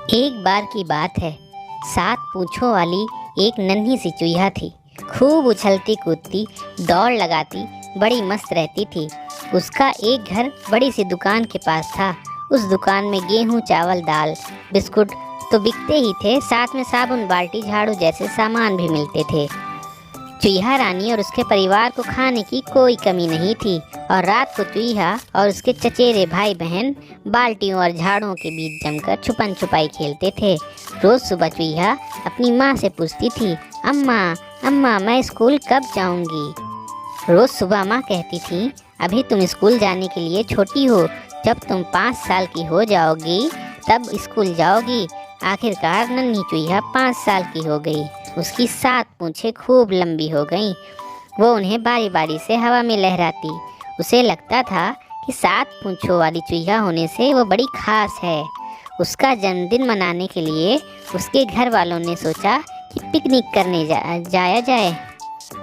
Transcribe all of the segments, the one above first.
एक बार की बात है। 7 पूँछों वाली एक नन्ही सी चूहिया थी। खूब उछलती कूदती, दौड़ लगाती, बड़ी मस्त रहती थी। उसका एक घर बड़ी सी दुकान के पास था। उस दुकान में गेहूँ, चावल, दाल, बिस्कुट तो बिकते ही थे, साथ में साबुन, बाल्टी, झाड़ू जैसे सामान भी मिलते थे। चूहिया रानी और उसके परिवार को खाने की कोई कमी नहीं थी और रात को चूहिया और उसके चचेरे भाई बहन बाल्टियों और झाड़ुओं के बीच जमकर छुपन छुपाई खेलते थे। रोज सुबह चूहिया अपनी माँ से पूछती थी, अम्मा अम्मा मैं स्कूल कब जाऊंगी। रोज सुबह माँ कहती थी, अभी तुम स्कूल जाने के लिए छोटी हो, जब तुम 5 साल की हो जाओगी तब स्कूल जाओगी। आखिरकार नन्ही चूहिया 5 साल की हो गई। उसकी 7 पूँछें खूब लंबी हो गईं। वो उन्हें बारी बारी से हवा में लहराती। उसे लगता था कि 7 पूँछों वाली चूहिया होने से वो बड़ी खास है। उसका जन्मदिन मनाने के लिए उसके घर वालों ने सोचा कि पिकनिक करने जाया जाए।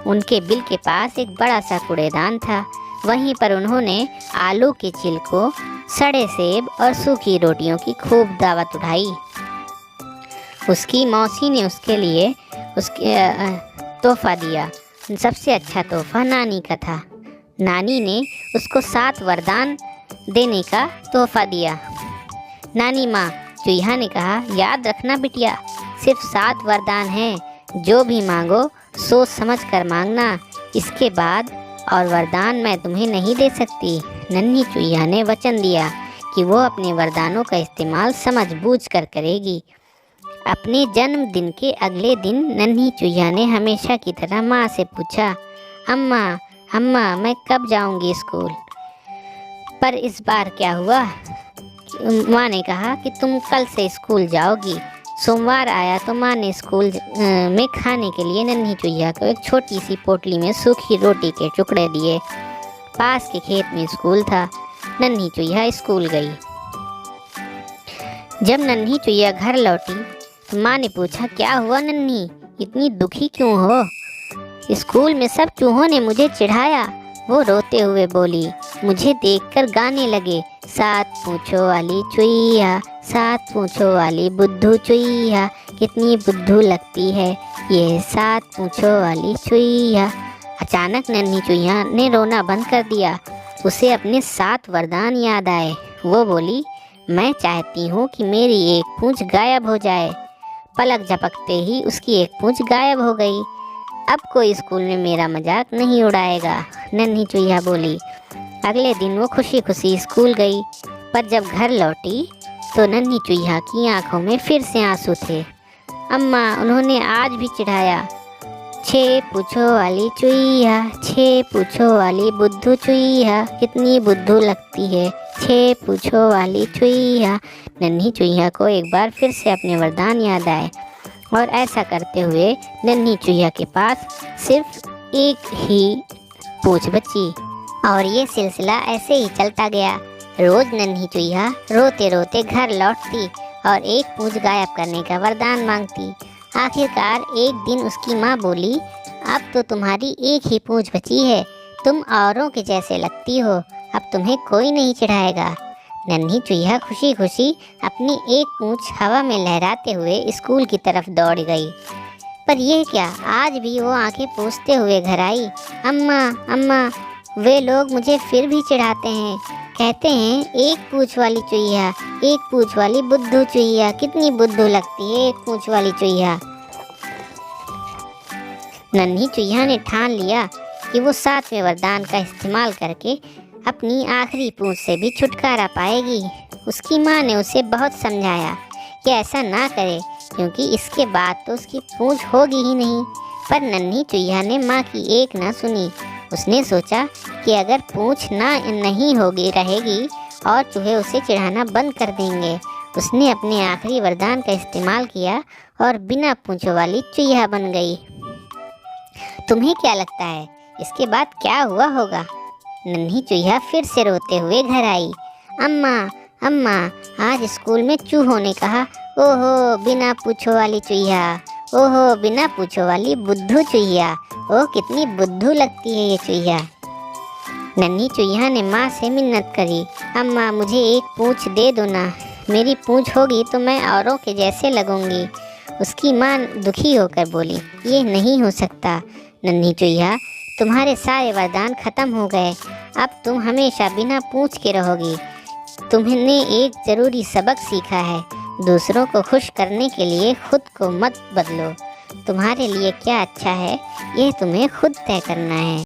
उनके बिल के पास एक बड़ा सा कूड़ेदान था। वहीं पर उन्होंने आलू के छिलकों, सड़े सेब और सूखी रोटियों की खूब दावत उठाई। उसकी मौसी ने उसके लिए तोहफा दिया। सबसे अच्छा तोहफा नानी का था। नानी ने उसको 7 वरदान देने का तोहफा दिया। नानी माँ, चूहिया ने कहा, याद रखना बिटिया, सिर्फ 7 वरदान हैं, जो भी मांगो सोच समझ कर मांगना, इसके बाद और वरदान मैं तुम्हें नहीं दे सकती। नन्ही चूहिया ने वचन दिया कि वो अपने वरदानों का इस्तेमाल समझ बूझ कर करेगी। अपने जन्मदिन के अगले दिन नन्ही चूहिया ने हमेशा की तरह माँ से पूछा, अम्मा अम्मा मैं कब जाऊंगी स्कूल। पर इस बार क्या हुआ? माँ ने कहा कि तुम कल से स्कूल जाओगी। सोमवार आया तो माँ ने स्कूल में खाने के लिए नन्ही चूहिया को एक छोटी सी पोटली में सूखी रोटी के टुकड़े दिए। पास के खेत में स्कूल था। नन्ही चूहिया स्कूल गई। जब नन्ही चूहिया घर लौटी तो माँ ने पूछा, क्या हुआ नन्ही, इतनी दुखी क्यों हो? स्कूल में सब चूहों ने मुझे चिढ़ाया। वो रोते हुए बोली, मुझे देखकर गाने लगे, 7 पूँछों वाली चूहिया, 7 पूँछों वाली बुद्धू चूहिया, कितनी बुद्धू लगती है ये 7 पूँछों वाली चूहिया। अचानक नन्ही चूहिया ने रोना बंद कर दिया। उसे अपने 7 वरदान याद आए। वो बोली, मैं चाहती हूँ कि मेरी एक पूँछ गायब हो जाए। पलक झपकते ही उसकी एक पूँछ गायब हो गई। अब कोई स्कूल में मेरा मजाक नहीं उड़ाएगा, नन्ही चूहिया बोली। अगले दिन वो खुशी खुशी स्कूल गई। पर जब घर लौटी तो नन्ही चूहिया की आंखों में फिर से आंसू थे। अम्मा, उन्होंने आज भी चिढ़ाया, 6 पूँछों वाली चूहिया, 6 पूँछों वाली बुद्धू चूहिया, कितनी बुद्धू लगती है 6 पूँछों वाली चूहिया। नन्ही चूहिया को एक बार फिर से अपने वरदान याद आए और ऐसा करते हुए नन्ही चूहिया के पास सिर्फ एक ही पूँछ बची। और ये सिलसिला ऐसे ही चलता गया। रोज नन्ही चूहिया रोते रोते घर लौटती और एक पूँछ गायब करने का वरदान मांगती। आखिरकार एक दिन उसकी माँ बोली, अब तो तुम्हारी एक ही पूँछ बची है, तुम औरों के जैसे लगती हो, अब तुम्हें कोई नहीं चिढ़ाएगा। नन्ही चूहिया खुशी खुशी अपनी एक पूँछ हवा में लहराते हुए स्कूल की तरफ दौड़ गई। पर यह क्या, आज भी वो आंखें पोंछते हुए घर आई। अम्मा अम्मा, वे लोग मुझे फिर भी चिढ़ाते हैं, कहते हैं, एक पूँछ वाली चूहिया, एक पूँछ वाली बुद्धू चूहिया, कितनी बुद्धू लगती है एक पूँछ वाली चूहिया। नन्ही चूहिया ने ठान लिया कि वो 7वें वरदान का इस्तेमाल करके अपनी आखिरी पूँछ से भी छुटकारा पाएगी। उसकी माँ ने उसे बहुत समझाया कि ऐसा ना करे, क्योंकि इसके बाद तो उसकी पूँछ होगी ही नहीं। पर नन्ही चूहिया ने माँ की एक ना सुनी। उसने सोचा कि अगर पूँछ नहीं होगी रहेगी और चूहे उसे चिढ़ाना बंद कर देंगे। उसने अपने आखिरी वरदान का इस्तेमाल किया और बिना पूँछों वाली चूहिया बन गई। तुम्हें क्या लगता है इसके बाद क्या हुआ होगा? नन्ही चूहिया फिर से रोते हुए घर आई। अम्मा अम्मा, आज स्कूल में चूहों ने कहा, ओहो बिना पूँछों वाली चूहिया, ओहो बिना पूँछों वाली बुद्धू चूहिया, ओह कितनी बुद्धू लगती है ये चूहिया। नन्ही चूहिया ने माँ से मिन्नत करी, अम्मा मुझे एक पूँछ दे दो ना। मेरी पूंछ होगी तो मैं औरों के जैसे लगूंगी। उसकी माँ दुखी होकर बोली, ये नहीं हो सकता नन्ही चुईया, तुम्हारे सारे वरदान खत्म हो गए। अब तुम हमेशा बिना पूंछ के रहोगी। तुमने एक ज़रूरी सबक सीखा है, दूसरों को खुश करने के लिए खुद को मत बदलो। तुम्हारे लिए क्या अच्छा है, यह तुम्हें खुद तय करना है।